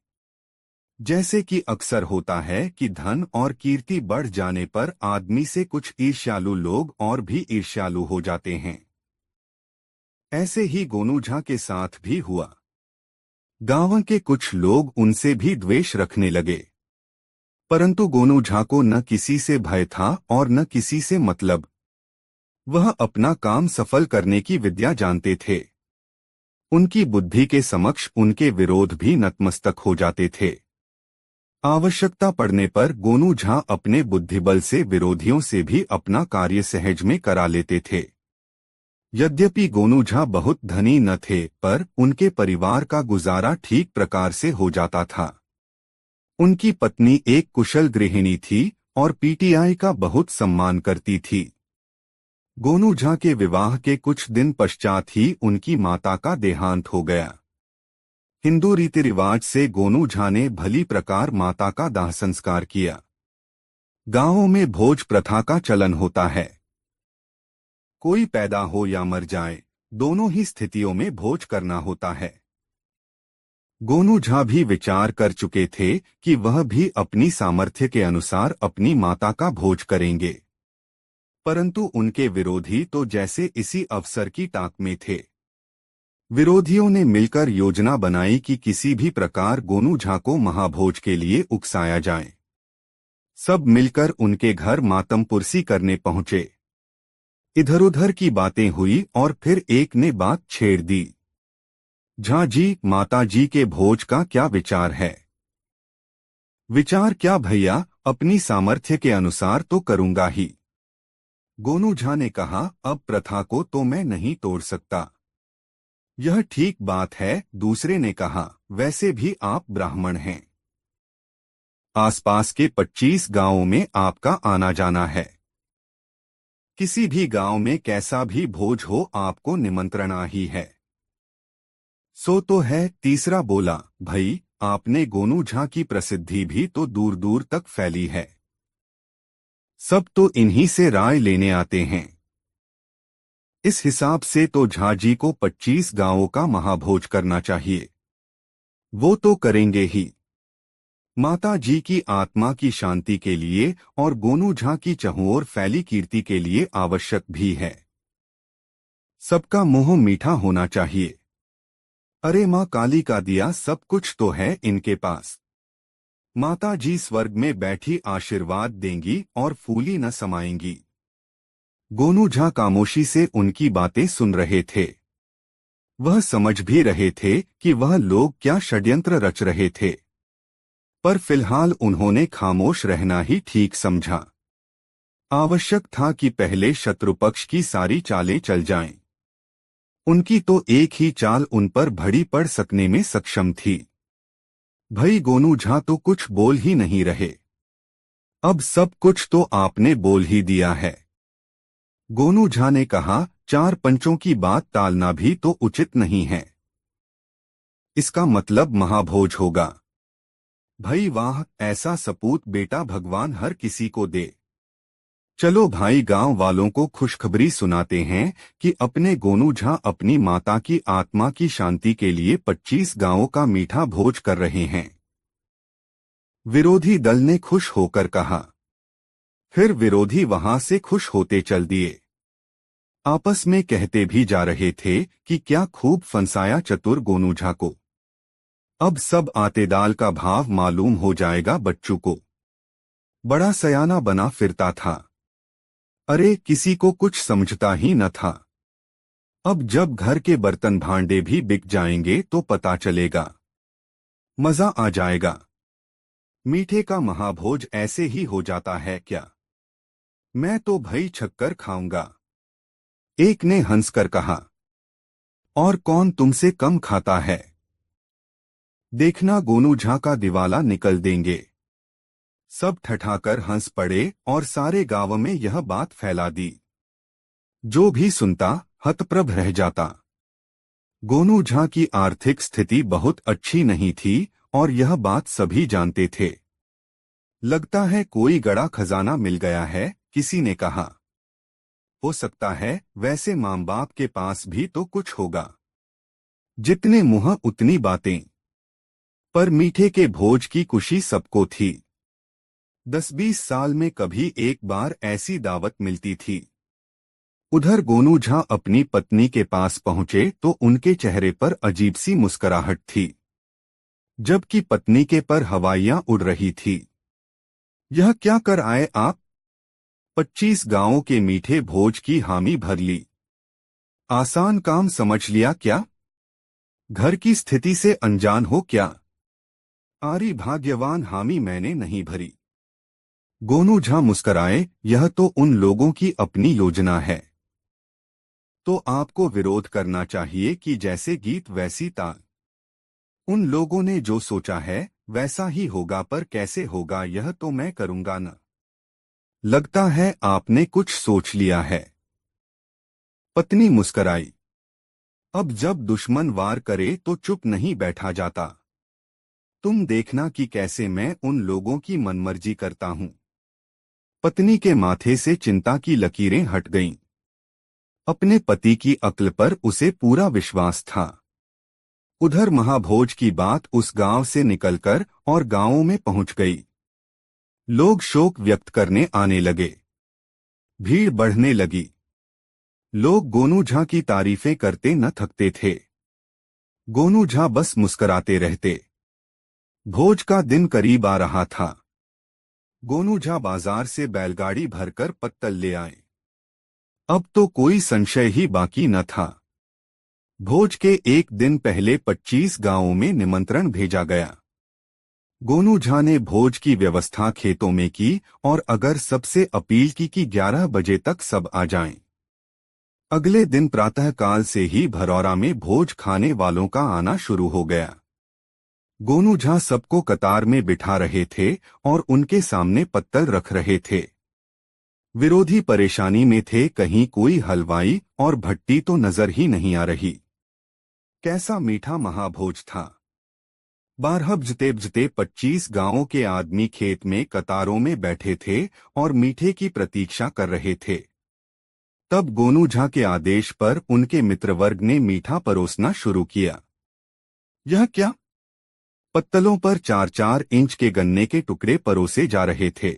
जैसे कि अक्सर होता है कि धन और कीर्ति बढ़ जाने पर आदमी से कुछ ईर्ष्यालु लोग और भी ईर्ष्यालु हो जाते हैं। ऐसे ही गोनू झा के साथ भी हुआ। गांव के कुछ लोग उनसे भी द्वेष रखने लगे। परंतु गोनू झा को न किसी से भय था और न किसी से मतलब। वह अपना काम सफल करने की विद्या जानते थे। उनकी बुद्धि के समक्ष उनके विरोध भी नतमस्तक हो जाते थे। आवश्यकता पड़ने पर गोनू झा अपने बुद्धिबल से विरोधियों से भी अपना कार्य सहज में करा लेते थे। यद्यपि गोनू झा बहुत धनी न थे, पर उनके परिवार का गुजारा ठीक प्रकार से हो जाता था। उनकी पत्नी एक कुशल गृहिणी थी और पीटीआई का बहुत सम्मान करती थी। गोनू झा के विवाह के कुछ दिन पश्चात ही उनकी माता का देहांत हो गया। हिंदू रीति रिवाज से गोनू झा ने भली प्रकार माता का दाह संस्कार किया। गांवों में भोज प्रथा का चलन होता है। कोई पैदा हो या मर जाए, दोनों ही स्थितियों में भोज करना होता है। गोनू झा भी विचार कर चुके थे कि वह भी अपनी सामर्थ्य के अनुसार अपनी माता का भोज करेंगे, परंतु उनके विरोधी तो जैसे इसी अवसर की ताक में थे। विरोधियों ने मिलकर योजना बनाई कि किसी भी प्रकार गोनू झा को महाभोज के लिए उकसाया जाए। सब मिलकर उनके घर मातमपुरसी करने पहुंचे। इधर उधर की बातें हुई और फिर एक ने बात छेड़ दी। झा जी, माता जी के भोज का क्या विचार है? विचार क्या भैया, अपनी सामर्थ्य के अनुसार तो करूंगा ही। गोनू झा ने कहा, अब प्रथा को तो मैं नहीं तोड़ सकता। यह ठीक बात है। दूसरे ने कहा, वैसे भी आप ब्राह्मण हैं। आसपास के 25 गांवों में आपका आना जाना है। किसी भी गांव में कैसा भी भोज हो आपको निमंत्रण ही है। सो तो है। तीसरा बोला, भाई आपने गोनू झा की प्रसिद्धि भी तो दूर दूर तक फैली है। सब तो इन्हीं से राय लेने आते हैं। इस हिसाब से तो झा जी को 25 गांवों का महाभोज करना चाहिए। वो तो करेंगे ही, माता जी की आत्मा की शांति के लिए और गोनू झा की चहुओर फैली कीर्ति के लिए आवश्यक भी है। सबका मुंह मीठा होना चाहिए। अरे माँ काली का दिया सब कुछ तो है इनके पास। माता जी स्वर्ग में बैठी आशीर्वाद देंगी और फूली न समाएंगी। गोनू झा खामोशी से उनकी बातें सुन रहे थे। वह समझ भी रहे थे कि वह लोग क्या षड्यंत्र रच रहे थे, पर फिलहाल उन्होंने खामोश रहना ही ठीक समझा। आवश्यक था कि पहले शत्रुपक्ष की सारी चालें चल जाएं। उनकी तो एक ही चाल उन पर भड़ी पड़ सकने में सक्षम थी। भाई गोनू झा तो कुछ बोल ही नहीं रहे। अब सब कुछ तो आपने बोल ही दिया है। गोनू झा ने कहा, चार पंचों की बात टालना भी तो उचित नहीं है। इसका मतलब महाभोज होगा। भाई वाह, ऐसा सपूत बेटा भगवान हर किसी को दे। चलो भाई, गांव वालों को खुशखबरी सुनाते हैं कि अपने गोनू झा अपनी माता की आत्मा की शांति के लिए 25 गांवों का मीठा भोज कर रहे हैं। विरोधी दल ने खुश होकर कहा। फिर विरोधी वहां से खुश होते चल दिए। आपस में कहते भी जा रहे थे कि क्या खूब फंसाया चतुर गोनू झा को। अब सब आतेदाल का भाव मालूम हो जाएगा बच्चू को। बड़ा सयाना बना फिरता था। अरे किसी को कुछ समझता ही न था। अब जब घर के बर्तन भांडे भी बिक जाएंगे तो पता चलेगा। मजा आ जाएगा। मीठे का महाभोज ऐसे ही हो जाता है क्या? मैं तो भई छक्कर खाऊंगा। एक ने हंसकर कहा। और कौन तुमसे कम खाता है? देखना गोनू झा का दिवाला निकल देंगे। सब ठठाकर हंस पड़े और सारे गांव में यह बात फैला दी। जो भी सुनता हतप्रभ रह जाता। गोनू झा की आर्थिक स्थिति बहुत अच्छी नहीं थी और यह बात सभी जानते थे। लगता है कोई गड़ा खजाना मिल गया है, किसी ने कहा। हो सकता है, वैसे मां बाप के पास भी तो कुछ होगा। जितने मुंह उतनी बातें। पर मीठे के भोज की खुशी सबको थी। 10-20 साल में कभी एक बार ऐसी दावत मिलती थी। उधर गोनू झा अपनी पत्नी के पास पहुंचे तो उनके चेहरे पर अजीब सी मुस्कुराहट थी, जबकि पत्नी के पर हवाइयां उड़ रही थी। यह क्या कर आए आप? 25 गांवों के मीठे भोज की हामी भर ली। आसान काम समझ लिया क्या? घर की स्थिति से अनजान हो क्या? आरी भाग्यवान हामी मैंने नहीं भरी। गोनू झा मुस्कराए, यह तो उन लोगों की अपनी योजना है। तो आपको विरोध करना चाहिए कि जैसे गीत वैसी ताल। उन लोगों ने जो सोचा है वैसा ही होगा, पर कैसे होगा यह तो मैं करूंगा न। लगता है आपने कुछ सोच लिया है। पत्नी मुस्कराई। अब जब दुश्मन वार करे तो चुप नहीं बैठा जाता। तुम देखना कि कैसे मैं उन लोगों की मनमर्जी करता हूं। पत्नी के माथे से चिंता की लकीरें हट गईं। अपने पति की अक्ल पर उसे पूरा विश्वास था। उधर महाभोज की बात उस गांव से निकलकर और गांवों में पहुंच गई। लोग शोक व्यक्त करने आने लगे। भीड़ बढ़ने लगी। लोग गोनू झा की तारीफें करते न थकते थे। गोनू झा बस मुस्कराते रहते। भोज का दिन करीब आ रहा था। गोनू झा बाजार से बैलगाड़ी भरकर पत्तल ले आए। अब तो कोई संशय ही बाकी न था। भोज के एक दिन पहले 25 गांवों में निमंत्रण भेजा गया। गोनू झा ने भोज की व्यवस्था खेतों में की और अगर सबसे अपील की कि 11 बजे तक सब आ जाएं। अगले दिन प्रातःकाल से ही भरौरा में भोज खाने वालों का आना शुरू हो गया। गोनू झा सबको कतार में बिठा रहे थे और उनके सामने पत्तल रख रहे थे। विरोधी परेशानी में थे, कहीं कोई हलवाई और भट्टी तो नजर ही नहीं आ रही। कैसा मीठा महाभोज था। 12 बजते 25 गांवों के आदमी खेत में कतारों में बैठे थे और मीठे की प्रतीक्षा कर रहे थे। तब गोनू झा के आदेश पर उनके मित्रवर्ग ने मीठा परोसना शुरू किया। यह क्या? पत्तलों पर 4-4 इंच के गन्ने के टुकड़े परोसे जा रहे थे।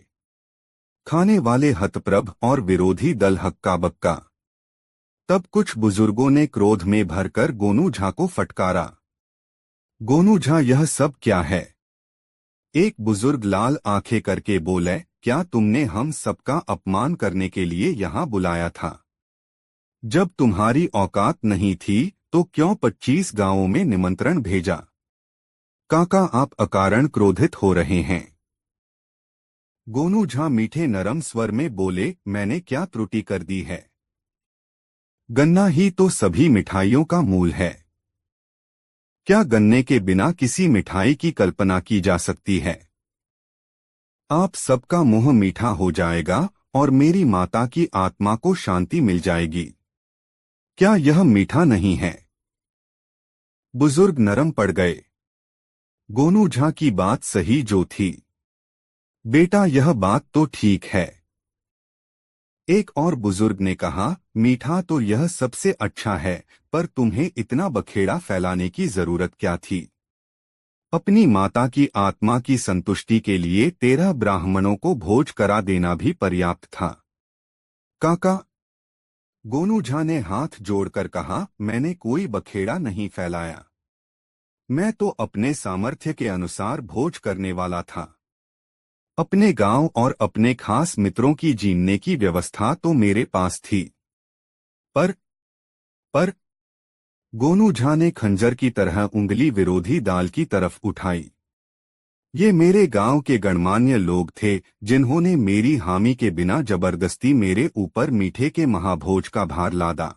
खाने वाले हतप्रभ और विरोधी दल हक्का बक्का। तब कुछ बुजुर्गों ने क्रोध में भरकर गोनू झा को फटकारा। गोनू झा, यह सब क्या है? एक बुजुर्ग लाल आंखें करके बोले, क्या तुमने हम सबका अपमान करने के लिए यहाँ बुलाया था? जब तुम्हारी औकात नहीं थी तो क्यों 25 गांवों में निमंत्रण भेजा? काका, आप अकारण क्रोधित हो रहे हैं। गोनू झा मीठे नरम स्वर में बोले, मैंने क्या त्रुटि कर दी है? गन्ना ही तो सभी मिठाइयों का मूल है। क्या गन्ने के बिना किसी मिठाई की कल्पना की जा सकती है? आप सबका मुंह मीठा हो जाएगा और मेरी माता की आत्मा को शांति मिल जाएगी। क्या यह मीठा नहीं है? बुजुर्ग नरम पड़ गए। गोनू झा की बात सही जो थी। बेटा, यह बात तो ठीक है। एक और बुजुर्ग ने कहा, मीठा तो यह सबसे अच्छा है, पर तुम्हें इतना बखेड़ा फैलाने की जरूरत क्या थी? अपनी माता की आत्मा की संतुष्टि के लिए 13 ब्राह्मणों को भोज करा देना भी पर्याप्त था। काका, गोनू झा ने हाथ जोड़कर कहा, मैंने कोई बखेड़ा नहीं फैलाया। मैं तो अपने सामर्थ्य के अनुसार भोज करने वाला था। अपने गांव और अपने खास मित्रों की जीनने की व्यवस्था तो मेरे पास थी। पर गोनू झा ने खंजर की तरह उंगली विरोधी दाल की तरफ उठाई। ये मेरे गांव के गणमान्य लोग थे जिन्होंने मेरी हामी के बिना जबरदस्ती मेरे ऊपर मीठे के महाभोज का भार लादा।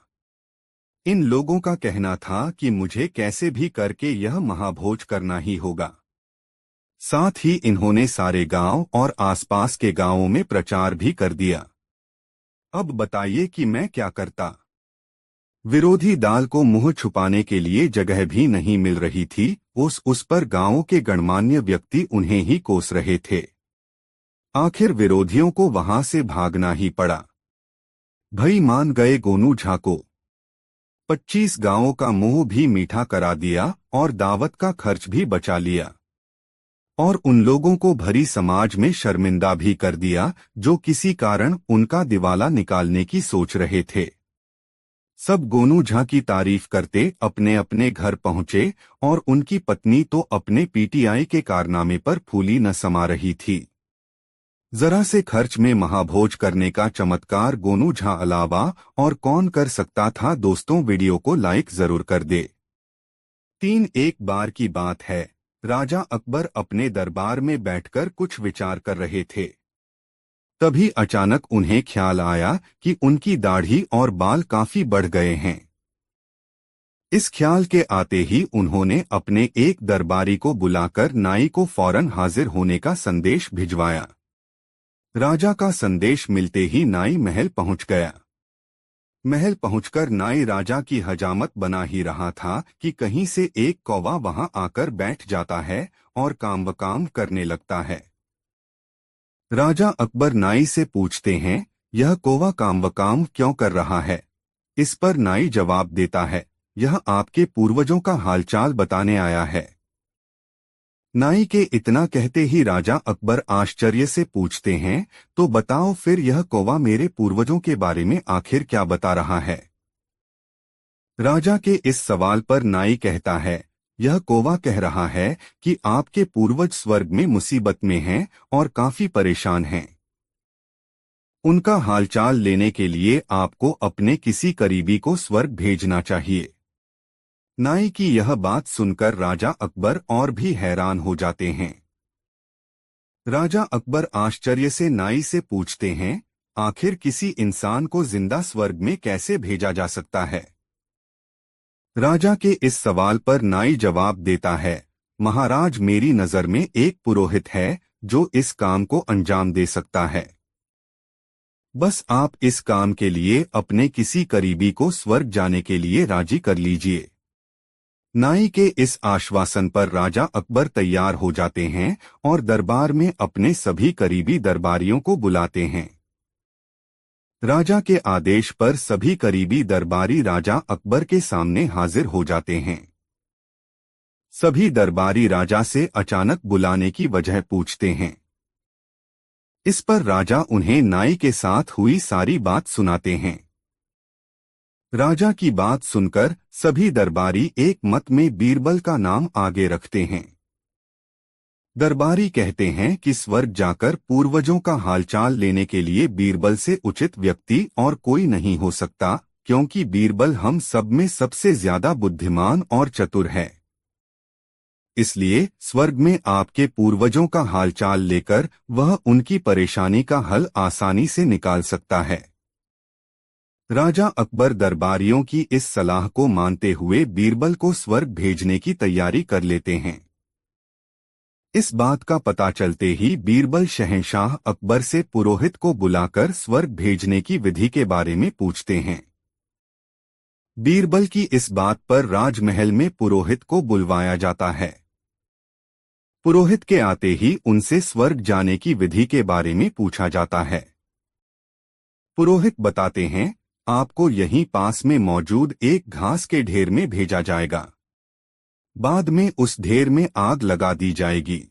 इन लोगों का कहना था कि मुझे कैसे भी करके यह महाभोज करना ही होगा। साथ ही इन्होंने सारे गांव और आसपास के गांवों में प्रचार भी कर दिया। अब बताइए कि मैं क्या करता? विरोधी दाल को मुंह छुपाने के लिए जगह भी नहीं मिल रही थी। उस पर गांवों के गणमान्य व्यक्ति उन्हें ही कोस रहे थे। आखिर विरोधियों को वहां से भागना ही पड़ा। भई मान गए गोनू झा को। 25 गांवों का मुंह भी मीठा करा दिया और दावत का खर्च भी बचा लिया। और उन लोगों को भरी समाज में शर्मिंदा भी कर दिया जो किसी कारण उनका दिवाला निकालने की सोच रहे थे। सब गोनू झा की तारीफ करते अपने अपने घर पहुंचे और उनकी पत्नी तो अपने पीटीआई के कारनामे पर फूली न समा रही थी। जरा से खर्च में महाभोज करने का चमत्कार गोनू झा अलावा और कौन कर सकता था? दोस्तों, वीडियो को लाइक जरूर कर दे। एक बार की बात है, राजा अकबर अपने दरबार में बैठकर कुछ विचार कर रहे थे। तभी अचानक उन्हें ख्याल आया कि उनकी दाढ़ी और बाल काफी बढ़ गए हैं। इस ख्याल के आते ही उन्होंने अपने एक दरबारी को बुलाकर नाई को फौरन हाजिर होने का संदेश भिजवाया। राजा का संदेश मिलते ही नाई महल पहुंच गया। महल पहुंचकर नाई राजा की हजामत बना ही रहा था कि कहीं से एक कौवा वहां आकर बैठ जाता है और काम करने लगता है। राजा अकबर नाई से पूछते हैं, यह कौवा काम क्यों कर रहा है? इस पर नाई जवाब देता है, यह आपके पूर्वजों का हालचाल बताने आया है। नाई के इतना कहते ही राजा अकबर आश्चर्य से पूछते हैं, तो बताओ फिर यह कौवा मेरे पूर्वजों के बारे में आखिर क्या बता रहा है। राजा के इस सवाल पर नाई कहता है, यह कौवा कह रहा है कि आपके पूर्वज स्वर्ग में मुसीबत में हैं और काफी परेशान हैं। उनका हालचाल लेने के लिए आपको अपने किसी करीबी को स्वर्ग भेजना चाहिए। नाई की यह बात सुनकर राजा अकबर और भी हैरान हो जाते हैं। राजा अकबर आश्चर्य से नाई से पूछते हैं, आखिर किसी इंसान को जिंदा स्वर्ग में कैसे भेजा जा सकता है। राजा के इस सवाल पर नाई जवाब देता है, महाराज मेरी नजर में एक पुरोहित है जो इस काम को अंजाम दे सकता है। बस आप इस काम के लिए अपने किसी करीबी को स्वर्ग जाने के लिए राजी कर लीजिए। नाई के इस आश्वासन पर राजा अकबर तैयार हो जाते हैं और दरबार में अपने सभी करीबी दरबारियों को बुलाते हैं। राजा के आदेश पर सभी करीबी दरबारी राजा अकबर के सामने हाजिर हो जाते हैं। सभी दरबारी राजा से अचानक बुलाने की वजह पूछते हैं। इस पर राजा उन्हें नाई के साथ हुई सारी बात सुनाते हैं। राजा की बात सुनकर सभी दरबारी एक मत में बीरबल का नाम आगे रखते हैं। दरबारी कहते हैं कि स्वर्ग जाकर पूर्वजों का हालचाल लेने के लिए बीरबल से उचित व्यक्ति और कोई नहीं हो सकता, क्योंकि बीरबल हम सब में सबसे ज्यादा बुद्धिमान और चतुर है। इसलिए स्वर्ग में आपके पूर्वजों का हालचाल लेकर वह उनकी परेशानी का हल आसानी से निकाल सकता है। राजा अकबर दरबारियों की इस सलाह को मानते हुए बीरबल को स्वर्ग भेजने की तैयारी कर लेते हैं। इस बात का पता चलते ही बीरबल शहंशाह अकबर से पुरोहित को बुलाकर स्वर्ग भेजने की विधि के बारे में पूछते हैं। बीरबल की इस बात पर राजमहल में पुरोहित को बुलवाया जाता है। पुरोहित के आते ही उनसे स्वर्ग जाने की विधि के बारे में पूछा जाता है। पुरोहित बताते हैं, आपको यहीं पास में मौजूद एक घास के ढेर में भेजा जाएगा। बाद में उस ढेर में आग लगा दी जाएगी।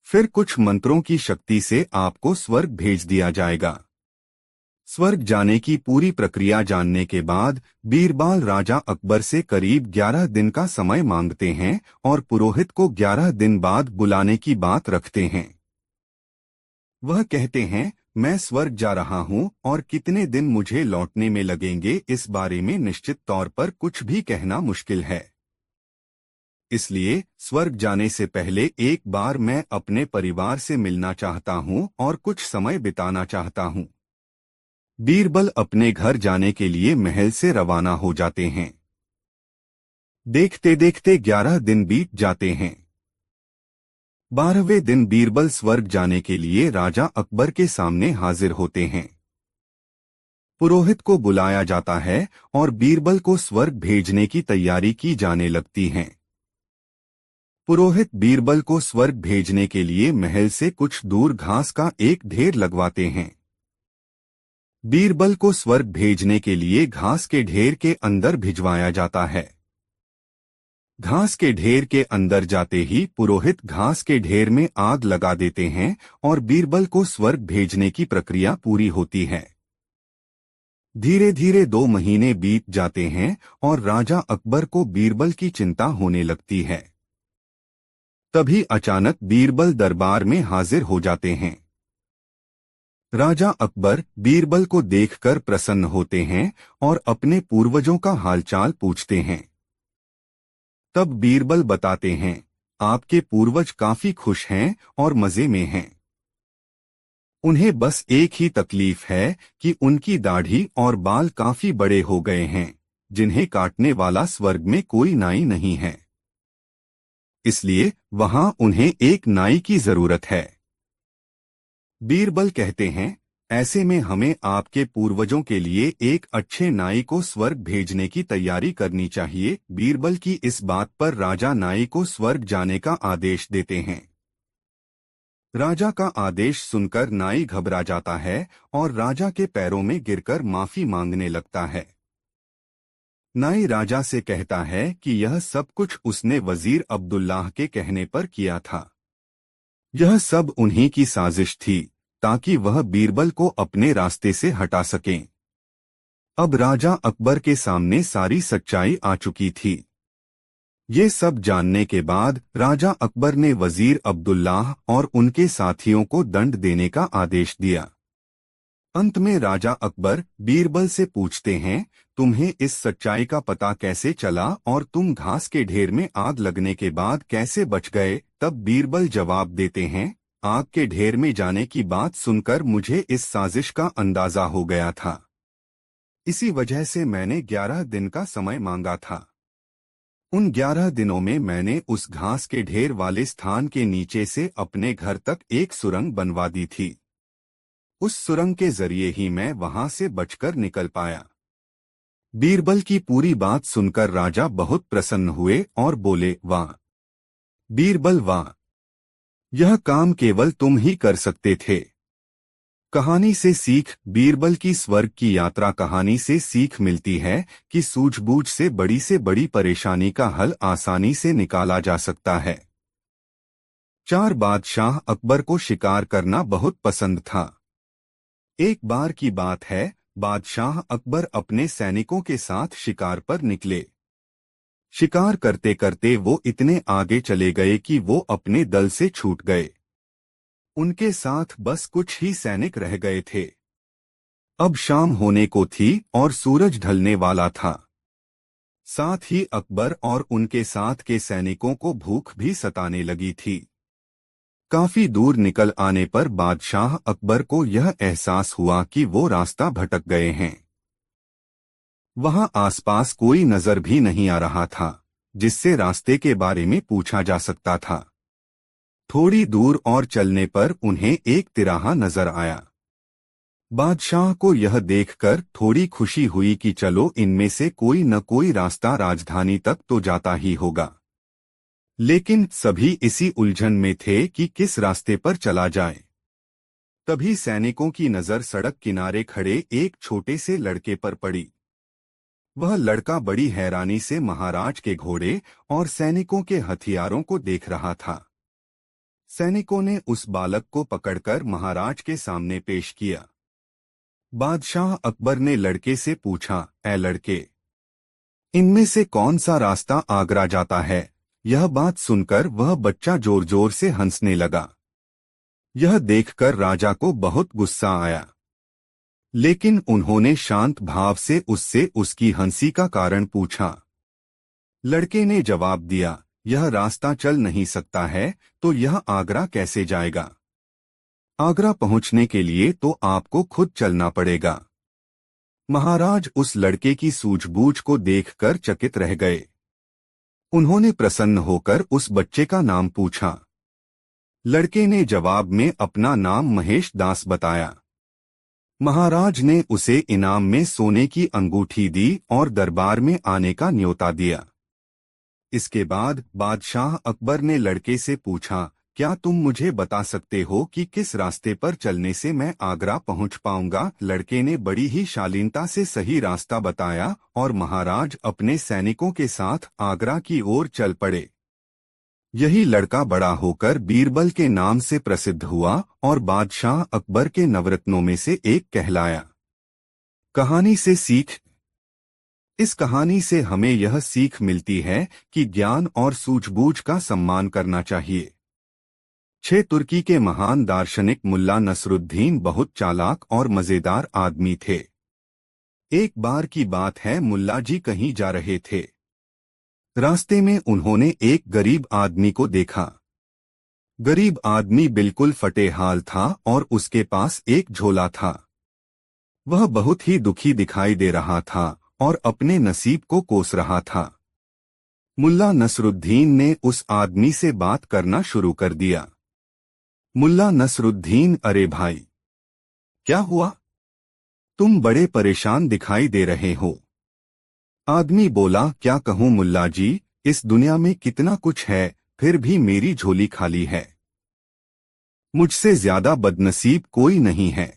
फिर कुछ मंत्रों की शक्ति से आपको स्वर्ग भेज दिया जाएगा। स्वर्ग जाने की पूरी प्रक्रिया जानने के बाद बीरबल राजा अकबर से करीब 11 दिन का समय मांगते हैं और पुरोहित को 11 दिन बाद बुलाने की बात रखते हैं। वह कहते हैं, मैं स्वर्ग जा रहा हूं और कितने दिन मुझे लौटने में लगेंगे इस बारे में निश्चित तौर पर कुछ भी कहना मुश्किल है। इसलिए स्वर्ग जाने से पहले एक बार मैं अपने परिवार से मिलना चाहता हूं और कुछ समय बिताना चाहता हूं। बीरबल अपने घर जाने के लिए महल से रवाना हो जाते हैं। देखते देखते 11 दिन बीत जाते हैं। 12वें दिन बीरबल स्वर्ग जाने के लिए राजा अकबर के सामने हाजिर होते हैं। पुरोहित को बुलाया जाता है और बीरबल को स्वर्ग भेजने की तैयारी की जाने लगती है। पुरोहित बीरबल को स्वर्ग भेजने के लिए महल से कुछ दूर घास का एक ढेर लगवाते हैं। बीरबल को स्वर्ग भेजने के लिए घास के ढेर के अंदर भिजवाया जाता है। घास के ढेर के अंदर जाते ही पुरोहित घास के ढेर में आग लगा देते हैं और बीरबल को स्वर्ग भेजने की प्रक्रिया पूरी होती है। धीरे धीरे 2 महीने बीत जाते हैं और राजा अकबर को बीरबल की चिंता होने लगती है। तभी अचानक बीरबल दरबार में हाजिर हो जाते हैं। राजा अकबर बीरबल को देखकर प्रसन्न होते हैं और अपने पूर्वजों का हालचाल पूछते हैं। तब बीरबल बताते हैं, आपके पूर्वज काफी खुश हैं और मजे में हैं। उन्हें बस एक ही तकलीफ है कि उनकी दाढ़ी और बाल काफी बड़े हो गए हैं, जिन्हें काटने वाला स्वर्ग में कोई नाई नहीं है। इसलिए वहां उन्हें एक नाई की जरूरत है। बीरबल कहते हैं, ऐसे में हमें आपके पूर्वजों के लिए एक अच्छे नाई को स्वर्ग भेजने की तैयारी करनी चाहिए। बीरबल की इस बात पर राजा नाई को स्वर्ग जाने का आदेश देते हैं। राजा का आदेश सुनकर नाई घबरा जाता है और राजा के पैरों में गिरकर माफी मांगने लगता है। नाई राजा से कहता है कि यह सब कुछ उसने वजीर अब्दुल्लाह के कहने पर किया था। यह सब उन्हीं की साजिश थी ताकि वह बीरबल को अपने रास्ते से हटा सकें। अब राजा अकबर के सामने सारी सच्चाई आ चुकी थी। ये सब जानने के बाद राजा अकबर ने वजीर अब्दुल्लाह और उनके साथियों को दंड देने का आदेश दिया। अंत में राजा अकबर बीरबल से पूछते हैं, तुम्हें इस सच्चाई का पता कैसे चला और तुम घास के ढेर में आग लगने के बाद कैसे बच गए? तब बीरबल जवाब देते हैं, आग के ढेर में जाने की बात सुनकर मुझे इस साजिश का अंदाजा हो गया था। इसी वजह से मैंने 11 दिन का समय मांगा था। उन 11 दिनों में मैंने उस घास के ढेर वाले स्थान के नीचे से अपने घर तक एक सुरंग बनवा दी थी। उस सुरंग के जरिए ही मैं वहां से बचकर निकल पाया। बीरबल की पूरी बात सुनकर राजा बहुत प्रसन्न हुए और बोले, वाह बीरबल वाह, यह काम केवल तुम ही कर सकते थे। कहानी से सीख। बीरबल की स्वर्ग की यात्रा कहानी से सीख मिलती है कि सूझबूझ से बड़ी परेशानी का हल आसानी से निकाला जा सकता है। 4 बादशाह अकबर को शिकार करना बहुत पसंद था। एक बार की बात है, बादशाह अकबर अपने सैनिकों के साथ शिकार पर निकले। शिकार करते करते वो इतने आगे चले गए कि वो अपने दल से छूट गए। उनके साथ बस कुछ ही सैनिक रह गए थे। अब शाम होने को थी और सूरज ढलने वाला था। साथ ही अकबर और उनके साथ के सैनिकों को भूख भी सताने लगी थी। काफी दूर निकल आने पर बादशाह अकबर को यह एहसास हुआ कि वो रास्ता भटक गए हैं। वहां आसपास कोई नजर भी नहीं आ रहा था जिससे रास्ते के बारे में पूछा जा सकता था। थोड़ी दूर और चलने पर उन्हें एक तिराहा नजर आया। बादशाह को यह देखकर थोड़ी खुशी हुई कि चलो इनमें से कोई न कोई रास्ता राजधानी तक तो जाता ही होगा। लेकिन सभी इसी उलझन में थे कि किस रास्ते पर चला जाए। तभी सैनिकों की नजर सड़क किनारे खड़े एक छोटे से लड़के पर पड़ी। वह लड़का बड़ी हैरानी से महाराज के घोड़े और सैनिकों के हथियारों को देख रहा था। सैनिकों ने उस बालक को पकड़कर महाराज के सामने पेश किया। बादशाह अकबर ने लड़के से पूछा, ऐ लड़के, इनमें से कौन सा रास्ता आगरा जाता है? यह बात सुनकर वह बच्चा जोर जोर से हंसने लगा। यह देखकर राजा को बहुत गुस्सा आया, लेकिन उन्होंने शांत भाव से उससे उसकी हंसी का कारण पूछा। लड़के ने जवाब दिया, यह रास्ता चल नहीं सकता है तो यह आगरा कैसे जाएगा? आगरा पहुंचने के लिए तो आपको खुद चलना पड़ेगा। महाराज उस लड़के की सूझबूझ को देखकर चकित रह गए। उन्होंने प्रसन्न होकर उस बच्चे का नाम पूछा। लड़के ने जवाब में अपना नाम महेश दास बताया। महाराज ने उसे इनाम में सोने की अंगूठी दी और दरबार में आने का न्योता दिया। इसके बाद बादशाह अकबर ने लड़के से पूछा, क्या तुम मुझे बता सकते हो कि किस रास्ते पर चलने से मैं आगरा पहुंच पाऊंगा? लड़के ने बड़ी ही शालीनता से सही रास्ता बताया और महाराज अपने सैनिकों के साथ आगरा की ओर चल पड़े। यही लड़का बड़ा होकर बीरबल के नाम से प्रसिद्ध हुआ और बादशाह अकबर के नवरत्नों में से एक कहलाया। कहानी से सीख। इस कहानी से हमें यह सीख मिलती है कि ज्ञान और सूझबूझ का सम्मान करना चाहिए। 6 तुर्की के महान दार्शनिक मुल्ला नसरुद्दीन बहुत चालाक और मजेदार आदमी थे। एक बार की बात है, मुल्ला जी कहीं जा रहे थे। रास्ते में उन्होंने एक गरीब आदमी को देखा। गरीब आदमी बिल्कुल फटे हाल था और उसके पास एक झोला था। वह बहुत ही दुखी दिखाई दे रहा था और अपने नसीब को कोस रहा था। मुल्ला नसरुद्दीन ने उस आदमी से बात करना शुरू कर दिया। मुल्ला नसरुद्दीन, अरे भाई, क्या हुआ? तुम बड़े परेशान दिखाई दे रहे हो। आदमी बोला, क्या कहूँ मुल्ला जी, इस दुनिया में कितना कुछ है, फिर भी मेरी झोली खाली है। मुझसे ज्यादा बदनसीब कोई नहीं है।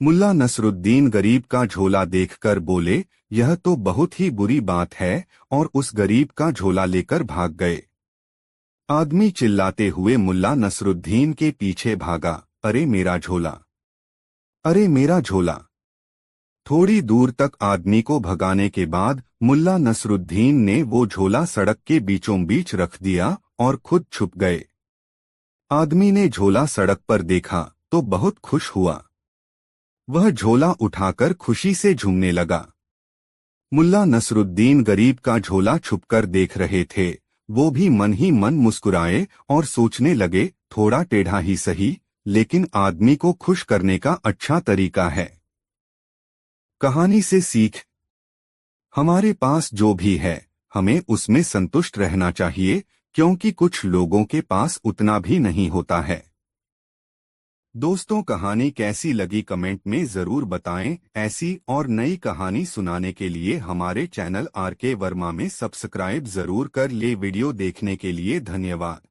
मुल्ला नसरुद्दीन गरीब का झोला देखकर बोले, यह तो बहुत ही बुरी बात है, और उस गरीब का झोला लेकर भाग गए। आदमी चिल्लाते हुए मुल्ला नसरुद्दीन के पीछे भागा, अरे मेरा झोला, अरे मेरा झोला। थोड़ी दूर तक आदमी को भगाने के बाद मुल्ला नसरुद्दीन ने वो झोला सड़क के बीचों बीच रख दिया और खुद छुप गए। आदमी ने झोला सड़क पर देखा तो बहुत खुश हुआ। वह झोला उठाकर खुशी से झूमने लगा। मुल्ला नसरुद्दीन गरीब का झोला छुपकर देख रहे थे। वो भी मन ही मन मुस्कुराए और सोचने लगे, थोड़ा टेढ़ा ही सही, लेकिन आदमी को खुश करने का अच्छा तरीका है। कहानी से सीख, हमारे पास जो भी है हमें उसमें संतुष्ट रहना चाहिए, क्योंकि कुछ लोगों के पास उतना भी नहीं होता है। दोस्तों, कहानी कैसी लगी कमेंट में जरूर बताएं। ऐसी और नई कहानी सुनाने के लिए हमारे चैनल आर के वर्मा में सब्सक्राइब जरूर कर ले। वीडियो देखने के लिए धन्यवाद।